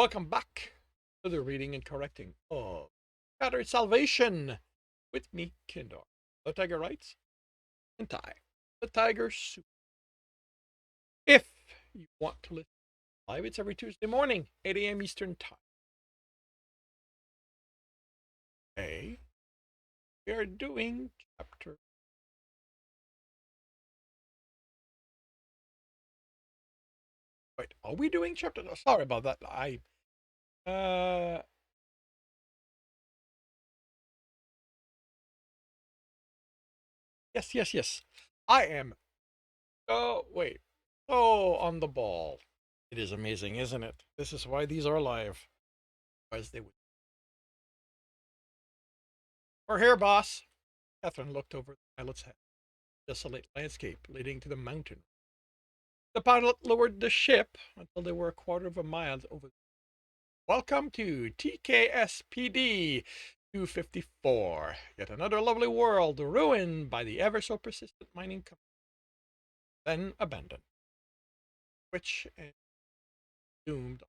Welcome back to the reading and correcting of Shattered Salvation with me, Kindor. The Tiger writes, and Ty, the Tiger Soup. If you want to listen live, it's every Tuesday morning, 8 a.m. Eastern Time. Today, we are doing chapter. Wait, are we doing chapter? Oh, sorry about that. Yes. I am. Oh, wait. Oh, on the ball. It is amazing, isn't it? This is why these are live. As they would. We're here, boss. Catherine looked over the pilot's head. Desolate landscape leading to the mountain. The pilot lowered the ship until they were a quarter of a mile over. Welcome to TKSPD 254. Yet another lovely world ruined by the ever so persistent mining company. Then abandoned. Which doomed,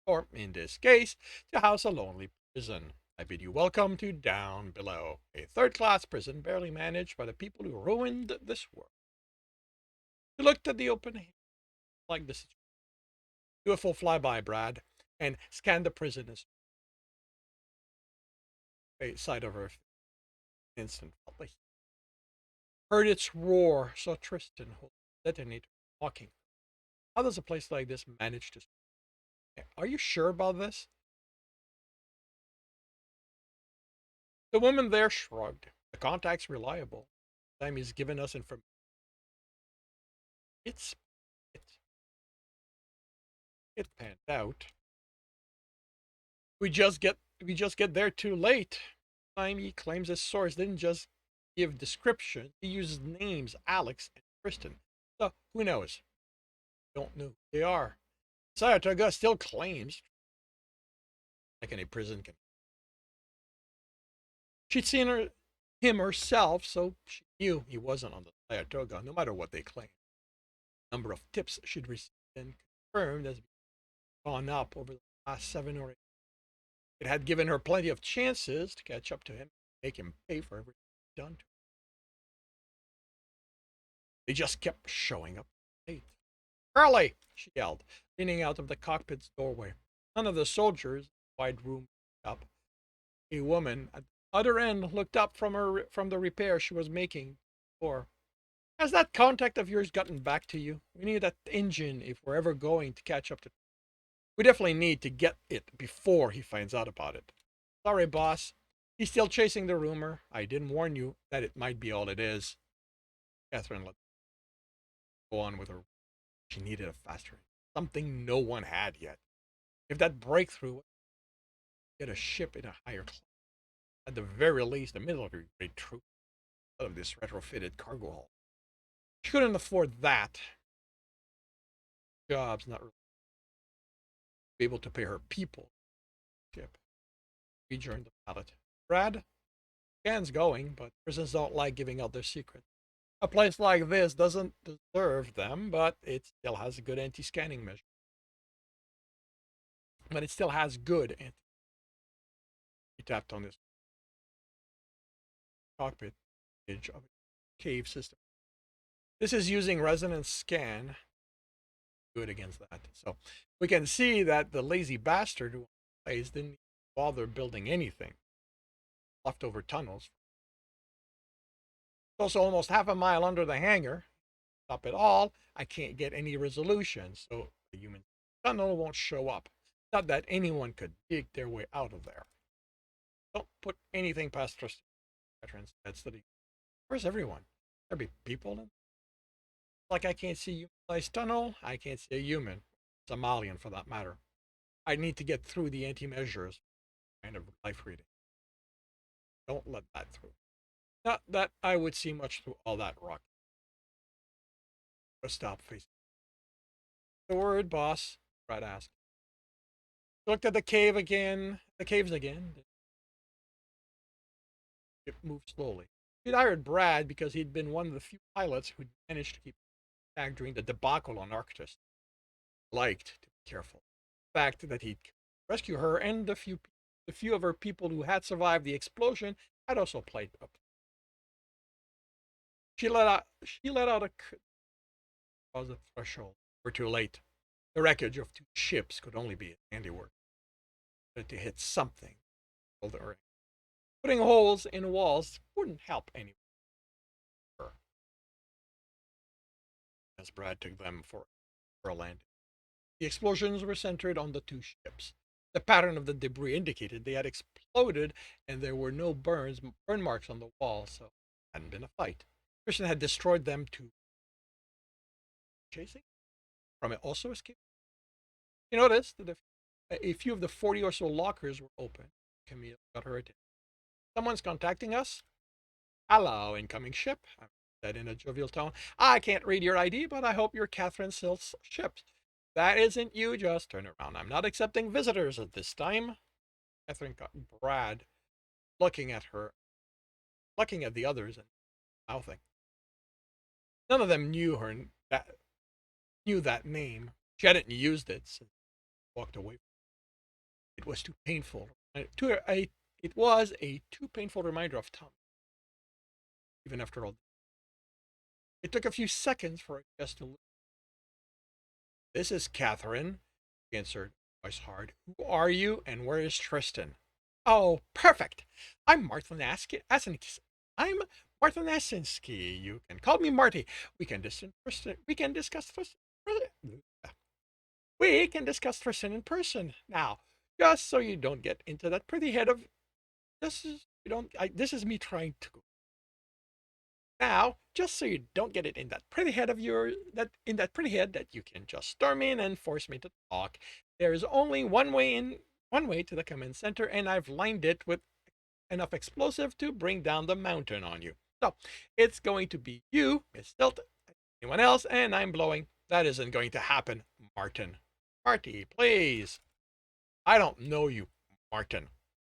or in this case, to house a lonely prison. I bid you welcome to Down Below, a third-class prison barely managed by the people who ruined this world. He looked at the open like this. Do a full flyby, Brad, and scan the prison as a side of her instant. Heard its roar, saw Tristan hold the detonator, walking. How does a place like this manage to? Are you sure about this? The woman there shrugged. The contact's reliable. Time he's given us information. It's it panned out. We just get there too late. Time he claims his source didn't just give description. He uses names, Alex and Tristan. So who knows? Don't know who they are. Saratoga still claims, like any prison can. She'd seen him herself, so she knew he wasn't on the Saratoga, no matter what they claimed. The number of tips she'd received and confirmed has gone up over the last 7 or 8. It had given her plenty of chances to catch up to him, make him pay for everything he'd done to her. They just kept showing up late. Early, she yelled, leaning out of the cockpit's doorway. None of the soldiers in the wide room looked up. A woman at the other end looked up from the repair she was making. Or, has that contact of yours gotten back to you? We need that engine if we're ever going to catch up to. We definitely need to get it before he finds out about it. Sorry, boss. He's still chasing the rumor. I didn't warn you that it might be all it is. Catherine let go on with her. She needed a faster, something no one had yet. If that breakthrough, get a ship in a higher class. At the very least, a military grade troop out of this retrofitted cargo hull. She couldn't afford that. Job's not really able to pay her people. Ship. Rejoined the pilot. Brad, scan's going, but prisons don't like giving out their secrets. A place like this doesn't deserve them, but it still has a good anti-scanning measure. But it still has good anti. He tapped on this cockpit edge of a cave system. This is using resonance scan. Good against that. So we can see that the lazy bastard who plays didn't bother building anything. Leftover tunnels. It's also almost half a mile under the hangar. Up at all, I can't get any resolution, so the human tunnel won't show up. Not that anyone could dig their way out of there. Don't put anything past Tristan. Veterans said study. Where's everyone? There be people in. Like I can't see human-sized tunnel. I can't see a human. Somalian for that matter. I need to get through the anti-measures kind of life reading. Don't let that through. Not that I would see much through all that rock. Just stop facing. The word, boss? Brad asked. Looked at the cave again. The caves again. It moved slowly. He'd hired Brad because he'd been one of the few pilots who'd managed to keep intact during the debacle on Arctis. Liked to be careful. fact that he'd rescue her and the few of her people who had survived the explosion had also played up. She let out a across the threshold. We're too late. The wreckage of two ships could only be his handiwork. But to hit something, putting holes in walls wouldn't help anyone. As Brad took them for a landing. The explosions were centered on the two ships. The pattern of the debris indicated they had exploded, and there were no burn marks on the wall, so it hadn't been a fight. Tristan had destroyed them to chasing from it also escaped. You noticed that a few of the 40 or so lockers were open. Camille got her attention. Someone's contacting us? Hello, incoming ship, I said in a jovial tone. I can't read your ID, but I hope you're Catherine Sills' ship. That isn't you, just turn around. I'm not accepting visitors at this time. Catherine got Brad looking at her, looking at the others and mouthing. None of them knew that name. She hadn't used it since she walked away. It was too painful. It was a too painful reminder of Tom. Even after all, it took a few seconds for it just to look. This is Catherine, she answered, voice hard. Who are you, and where is Tristan? Oh, perfect. I'm Martin Asinski. I'm Martin Asinski. You can call me Marty. We can discuss Tristan. We can discuss Tristan in person. Now, just so you don't get into that pretty head of this is me trying to now, just so you don't get it in that pretty head of yours, that pretty head that you can just storm in and force me to talk. There is only one way to the command center, and I've lined it with enough explosive to bring down the mountain on you. So it's going to be you, Miss Stilt, anyone else, and I'm blowing. That isn't going to happen, Martin. Marty, please. I don't know you, Martin,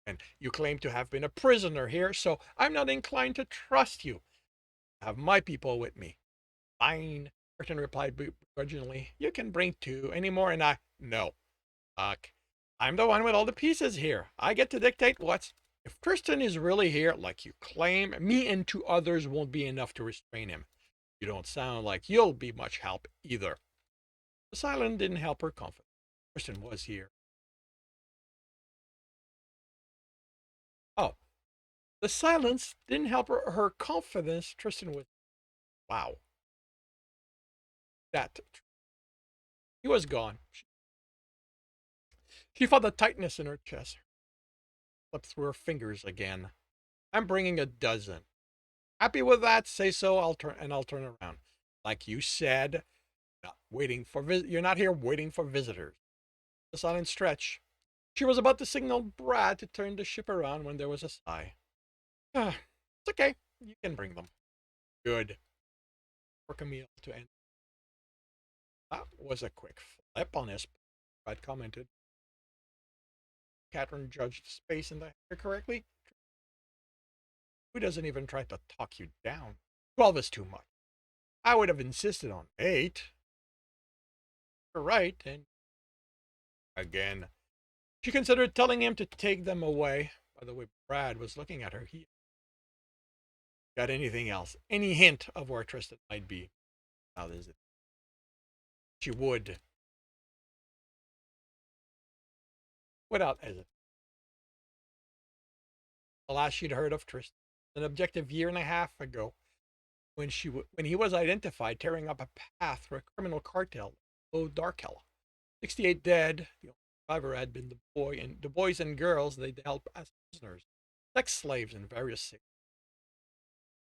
and you claim to have been a prisoner here, so I'm not inclined to trust you. I have my people with me. Fine, Martin replied begrudgingly. You can bring two anymore, and no. Fuck. I'm the one with all the pieces here. I get to dictate what's. If Tristan is really here, like you claim, me and two others won't be enough to restrain him. You don't sound like you'll be much help either. The silence didn't help her confidence. Tristan was here. Oh, the silence didn't help her confidence. Tristan was. Wow. That. He was gone. She felt the tightness in her chest. Slipped through her fingers again. I'm bringing a dozen. Happy with that? Say so. I'll turn around. Like you said, you're not here waiting for visitors. The silent stretch. She was about to signal Brad to turn the ship around when there was a sigh. It's okay. You can bring them. Good. For Camille to end. That was a quick flip on his. Brad commented. Catherine judged space in the hair correctly. Who doesn't even try to talk you down? 12 is too much. I would have insisted on 8. You're right, and again. She considered telling him to take them away. By the way, Brad was looking at her. He got anything else? Any hint of where Tristan might be? How is it? She would. Without hesitation. The last she'd heard of Tristan, an objective year and a half ago, when he was identified tearing up a path for a criminal cartel, Oh Darkel. 68 dead. The only survivor had been the boys and girls they'd helped as prisoners, sex slaves in various cities.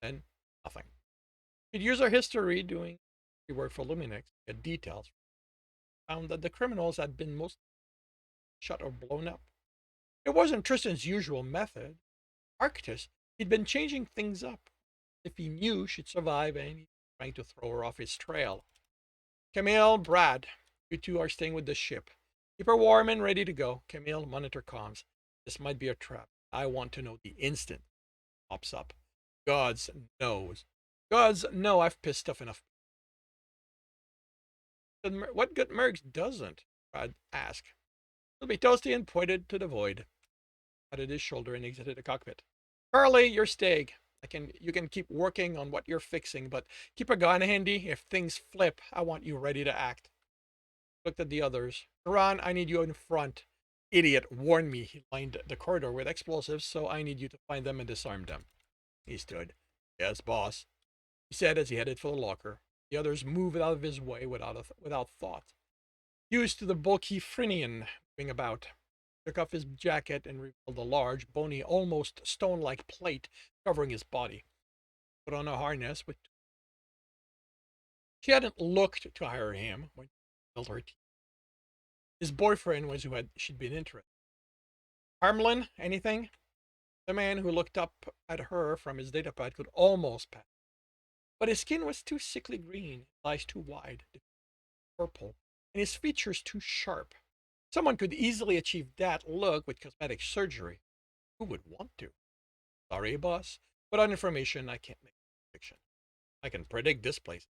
Then nothing. She'd use her history doing work for Luminex to get details. Found that the criminals had been mostly shot or blown up. It wasn't Tristan's usual method. Arctis, he'd been changing things up. If he knew she'd survive and he was trying to throw her off his trail. Camille, Brad, you two are staying with the ship. Keep her warm and ready to go. Camille, monitor comms. This might be a trap. I want to know the instant it pops up. Gods knows. Gods know I've pissed off enough. What good Mercs doesn't? Brad asked. It'll be toasty and pointed to the void. Patted his shoulder and exited the cockpit. Carly, you're staying. You can keep working on what you're fixing, but keep a gun handy. If things flip, I want you ready to act. Looked at the others. Ron, I need you in front. Idiot warned me he lined the corridor with explosives, so I need you to find them and disarm them. He stood. Yes, boss, he said as he headed for the locker. The others moved out of his way without thought. Used to the bulky Frinian moving about, took off his jacket and revealed a large, bony, almost stone-like plate covering his body. Put on a harness with. She hadn't looked to hire him when she built her team. His boyfriend was who she'd been interested. Harmlin, anything? The man who looked up at her from his datapad could almost pass. But his skin was too sickly green, his eyes too wide, purple, and his features too sharp. Someone could easily achieve that look with cosmetic surgery. Who would want to? Sorry, boss, but on information I can't make a prediction. I can predict this place.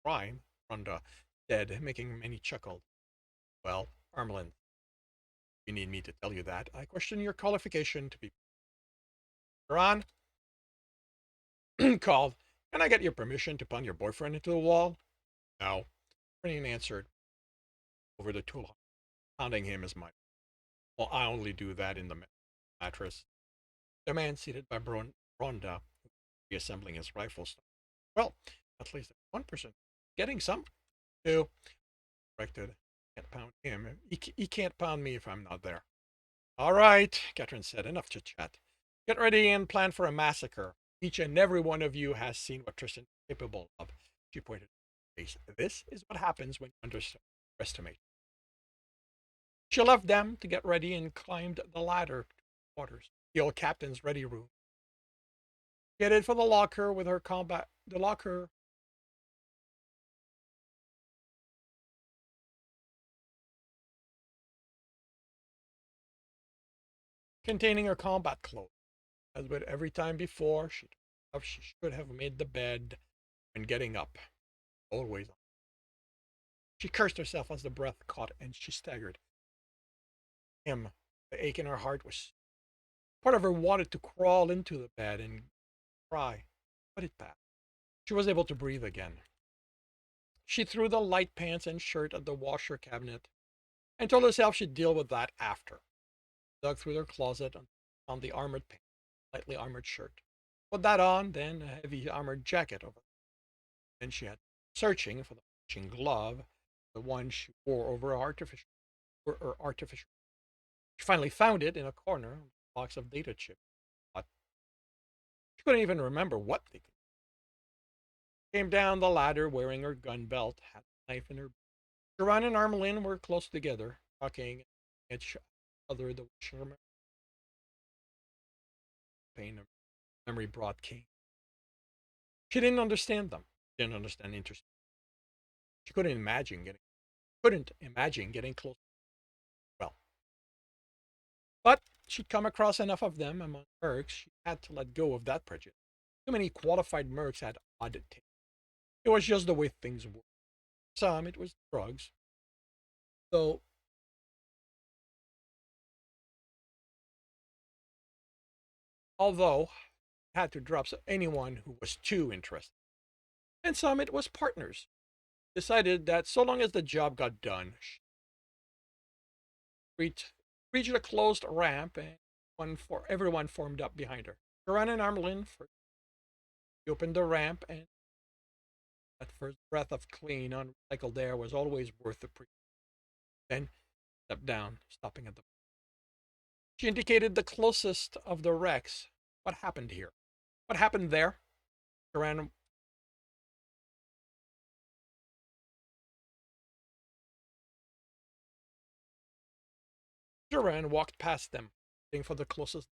Crime, Ronda said, making many chuckle. Well, Armelin, you need me to tell you that. I question your qualification to be. Ron called. Can I get your permission to pound your boyfriend into the wall? No. Brennan answered over the tool. Pounding him is my. Well, I only do that in the mattress. The man seated by Ronda, reassembling his rifle. Well, at least one person getting some. Two. Corrected. Can't pound him. He can't pound me if I'm not there. All right, Catherine said. Enough chit chat. Get ready and plan for a massacre. Each and every one of you has seen what Tristan is capable of. She pointed to his face. This is what happens when you underestimate. She left them to get ready and climbed the ladder to the quarters, the old captain's ready room. She headed for the locker with her combat. The locker containing her combat clothes. As with every time before, she should have made the bed when getting up. Always. She cursed herself as the breath caught and she staggered. The ache in her heart was. Part of her wanted to crawl into the bed and cry, but it passed. She was able to breathe again. She threw the light pants and shirt at the washer cabinet and told herself she'd deal with that after. Dug through her closet and found the armored pants, lightly armored shirt. Put that on, then a heavy armored jacket over. Then she had searching for the matching glove, the one she wore over her artificial. She finally found it in a corner, a box of data chips. But she couldn't even remember what they could. Came down the ladder wearing her gun belt, had a knife in her. Duran and Armelin were close together, talking at each other. The pain of memory brought came. She didn't understand them. Didn't understand interest. She couldn't imagine getting close. Well, but she'd come across enough of them among mercs. She had to let go of that prejudice. Too many qualified mercs had odd taste. It was just the way things were. Some it was drugs. So although had to drop anyone who was too interested. And some it was partners. Decided that so long as the job got done, reached a closed ramp and everyone formed up behind her. Duran and Armelin first. She opened the ramp and that first breath of clean, unrecycled air was always worth the pre. Then stepped down, stopping at the. She indicated the closest of the wrecks. What happened here? What happened there? Duran Duran walked past them, waiting for the closest.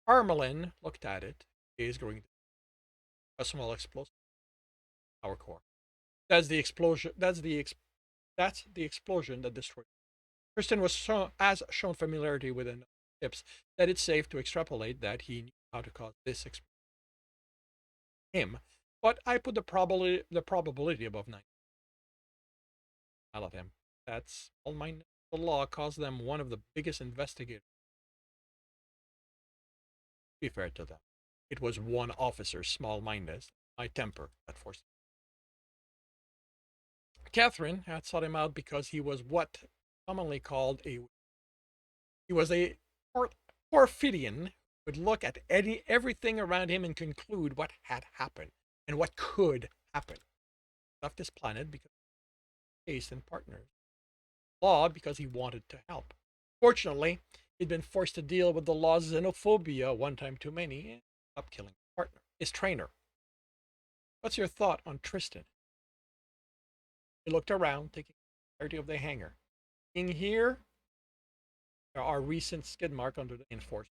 Armelin looked at it, gaze growing. A small explosive. Power core. That's the explosion. That's the explosion that destroyed. Tristan has shown familiarity with enough tips that it's safe to extrapolate that he knew how to cause this explosion. Him, but I put the probability above 9. I love him. That's all my the law caused them one of the biggest investigators. To be fair to them, it was one officer's small mindedness, my temper, that forced him. Catherine had sought him out because he was what commonly called a he was a Porphyrian, would look at everything around him and conclude what had happened and what could happen. He left this planet because of taste and partners. Law because he wanted to help. Fortunately, he'd been forced to deal with the law's xenophobia one time too many and stopped killing his partner, his trainer. What's your thought on Tristan? He looked around, taking clarity of the hangar. In here, there are recent skid marks under the enforcement.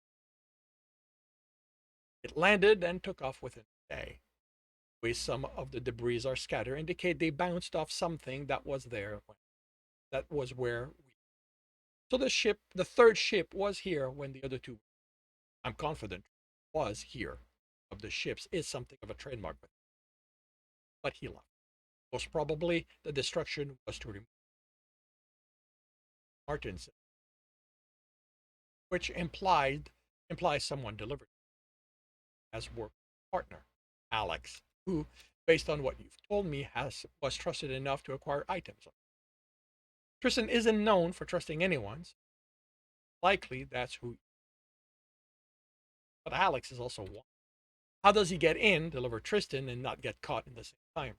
It landed and took off within a day. The way some of the debris are scattered indicate they bounced off something that was there. That was where we. So the third ship, was here when the other two. I'm confident was here of the ships is something of a trademark, but he left. Most probably, the destruction was to remove Martin's, which implies someone delivered as work partner, Alex, who, based on what you've told me, was trusted enough to acquire items. Tristan isn't known for trusting anyone. So likely that's who. But Alex is also one. How does he get in, deliver Tristan, and not get caught in the same time?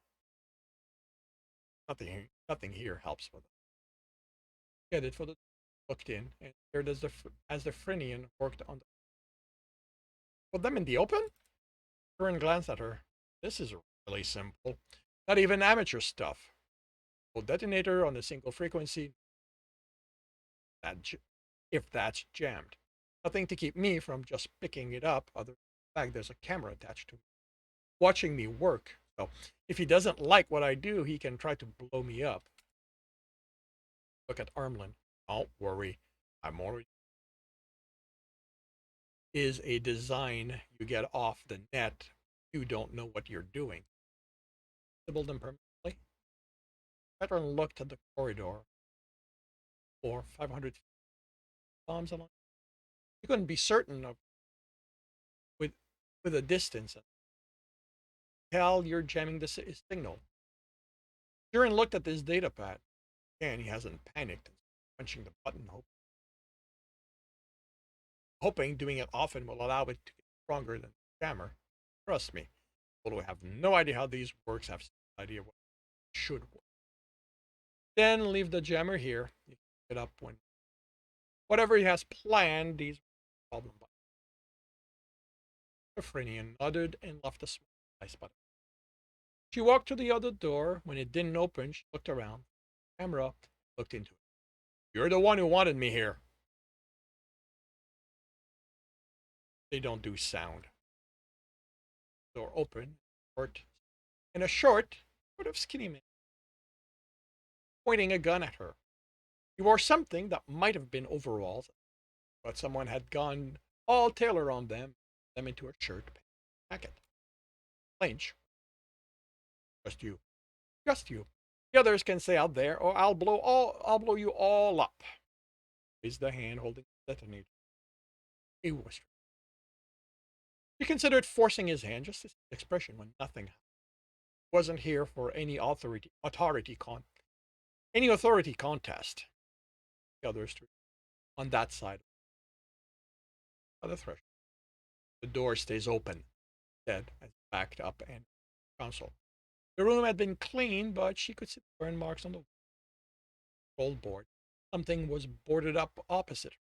Nothing here helps with it. Get it for the looked in, and here does as the Frinian worked on the. Put them in the open? Curran glanced at her. This is really simple. Not even amateur stuff. Full detonator on a single frequency. If that's jammed. Nothing to keep me from just picking it up, other than the fact there's a camera attached to me, watching me work. So if he doesn't like what I do, he can try to blow me up. Look at Armlin. Don't worry. I'm already. Is a design you get off the net. You don't know what you're doing. Disable them permanently. Veteran looked at the corridor for 500 bombs along. You couldn't be certain of with a distance. Tell you're jamming the signal. Duran looked at this data pad. And he hasn't panicked, punching the button, hoping doing it often will allow it to get stronger than the jammer. Trust me, although I have no idea how these works, have no idea what should work. Then leave the jammer here. You can pick it up when whatever he has planned. These problem buttons. Frinian nodded and left a small ice button. She walked to the other door. When it didn't open, she looked around. Camera looked into it. You're the one who wanted me here. They don't do sound. Door open, short, and a short, sort of skinny man, pointing a gun at her. He wore something that might have been overalls, but someone had gone all tailor on them into a shirt, jacket. Flinch. Just you. Just you. The others can stay out there, or I'll blow you all up. Raised the hand holding the detonator. He was. He considered forcing his hand, just his expression when nothing happened. He wasn't here for any authority contest. The others on that side of the threshold. The door stays open, said as he backed up and console. The room had been cleaned, but she could see the burn marks on the roll board. Something was boarded up opposite her.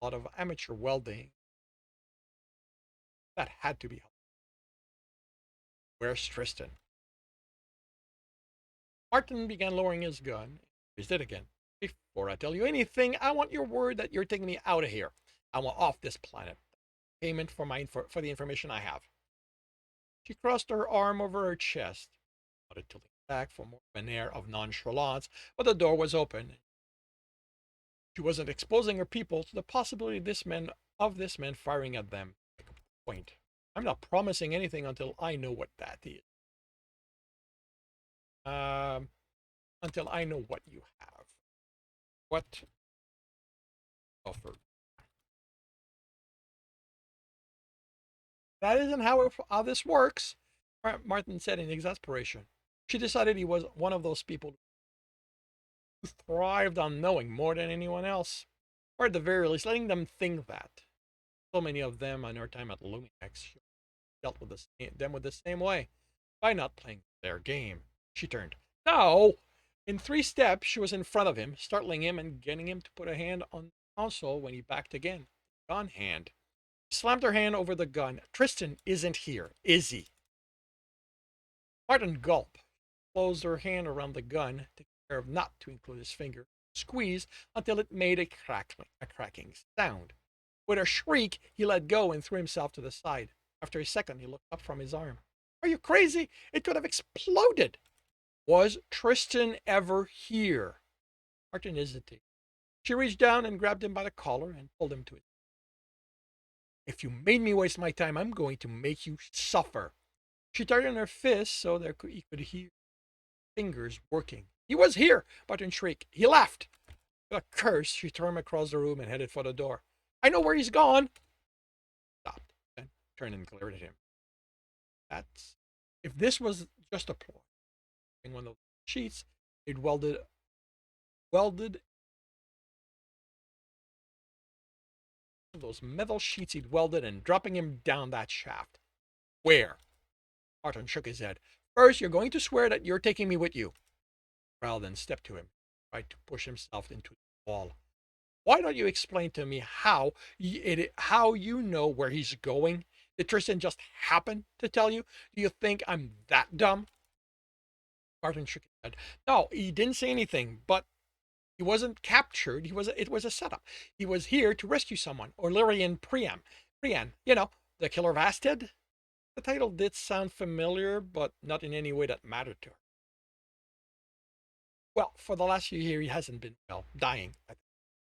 A lot of amateur welding. That had to be helpful. Where's Tristan? Martin began lowering his gun. He did again. Before I tell you anything, I want your word that you're taking me out of here. I want off this planet. Payment for the information I have. She crossed her arm over her chest, wanted to lean back for more of an air of nonchalance, but the door was open. She wasn't exposing her people to the possibility of this man firing at them. Make a point. I'm not promising anything until I know what that is. Until I know what you have. What Offered. That isn't how this works, Martin said in exasperation. She decided he was one of those people who thrived on knowing more than anyone else, or at the very least, letting them think that. So many of them on her time at Luminex dealt with them with the same way, by not playing their game. She turned. No! In 3 steps, she was in front of him, startling him and getting him to put a hand on the console when he backed again. Gun hand. She slammed her hand over the gun. Tristan isn't here, is he? Martin gulped, closed her hand around the gun, taking care of not to include his finger, squeezed until it made a cracking sound. With a shriek, he let go and threw himself to the side. After a second, he looked up from his arm. Are you crazy? It could have exploded. Was Tristan ever here? Martin hesitated. She reached down and grabbed him by the collar and pulled him to it. If you made me waste my time, I'm going to make you suffer. She tightened her fist so he could hear fingers working. He was here, Martin shrieked. He left. With a curse, she turned across the room and headed for the door. I know where he's gone. Stopped, then turned and glared at him. That's if this was just a ploy. In one of the sheets, it welded those metal sheets he'd welded and dropping him down that shaft. Where? Martin shook his head. First, you're going to swear that you're taking me with you. Rather than step to him, tried to push himself into the wall. Why don't you explain to me how you know where he's going? Did Tristan just happen to tell you? Do you think I'm that dumb? Martin shook his head. No, he didn't say anything, but he wasn't captured. It was a setup. He was here to rescue someone, or Lyrian Priam. Priam, the killer of Asted? The title did sound familiar, but not in any way that mattered to her. Well, for the last few years, he hasn't been, dying.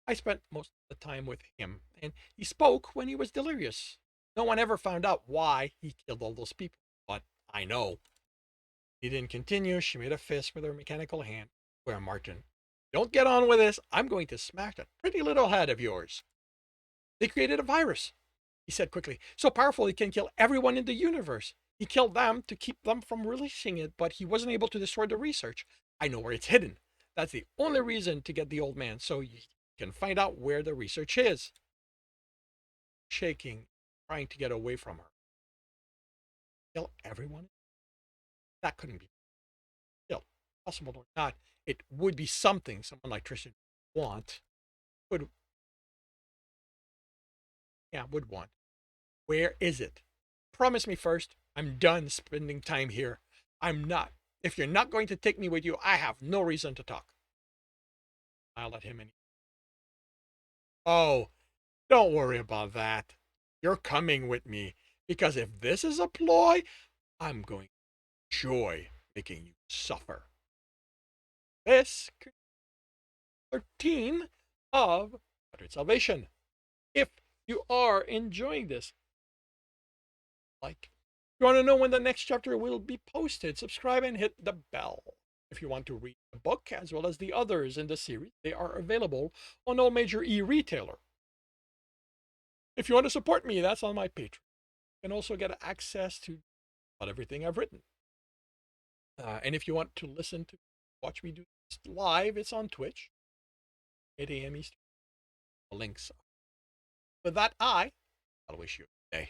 I spent most of the time with him, and he spoke when he was delirious. No one ever found out why he killed all those people, but I know. He didn't continue. She made a fist with her mechanical hand. Where, Martin? Don't get on with this. I'm going to smash that pretty little head of yours. They created a virus, he said quickly, so powerful it can kill everyone in the universe. He killed them to keep them from releasing it, but he wasn't able to destroy the research. I know where it's hidden. That's the only reason to get the old man, so you can find out where the research is. Shaking, trying to get away from her. Kill everyone? That couldn't be. Still, possible or not, it would be something someone like Tristan would want. Would want. Where is it? Promise me first. I'm done spending time here. I'm not. If you're not going to take me with you, I have no reason to talk. I'll let him in. Oh, don't worry about that. You're coming with me. Because if this is a ploy, I'm going to enjoy making you suffer. This 13 of Salvation. If you are enjoying this, like, if you want to know when the next chapter will be posted, subscribe and hit the bell. If you want to read the book as well as the others in the series, they are available on all major e-retailer. If you want to support me, that's on my Patreon. You can also get access to about everything I've written. And if you want to watch me do this live, it's on Twitch, 8 a.m. Eastern. The links. With that, I'll wish you a good day.